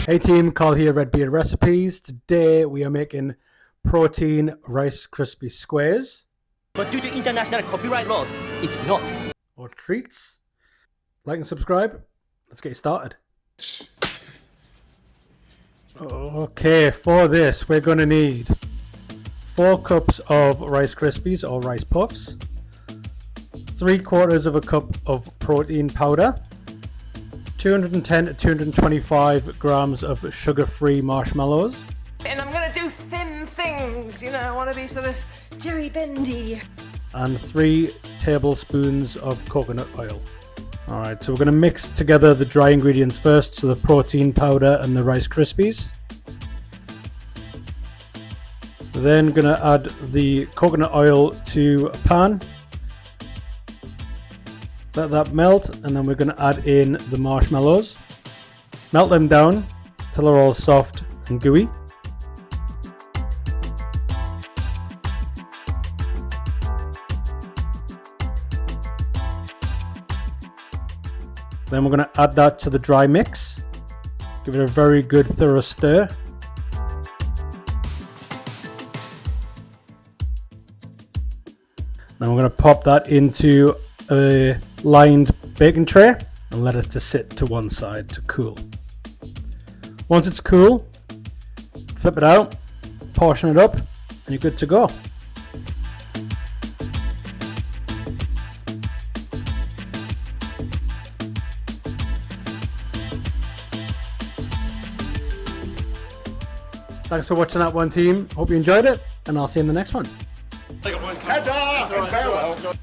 Hey team, Carl here, Red Beard Recipes. Today we are making protein Rice Krispie squares. But due to international copyright laws, it's not. Or treats. Like and subscribe. Let's get started. Okay, for this we're going to need 4 cups of Rice Krispies or Rice Puffs, 3/4 of a cup of protein powder, 210 to 225 grams of sugar-free marshmallows. And I'm gonna do thin things, you know, I want to be sort of Jerry Bendy. And 3 tablespoons of coconut oil. Alright, so we're going to mix together the dry ingredients first, so the protein powder and the Rice Krispies. We're then going to add the coconut oil to a pan. Let that melt, and then we're going to add in the marshmallows. Melt them down till they're all soft and gooey. Then we're going to add that to the dry mix. Give it a very good thorough stir. Then we're going to pop that into a lined baking tray and let it to sit to one side to cool. Once it's cool, flip it out, portion it up, and you're good to go. Thanks for watching that one, team. Hope you enjoyed it, and I'll see you in the next one. Ta-ta and farewell.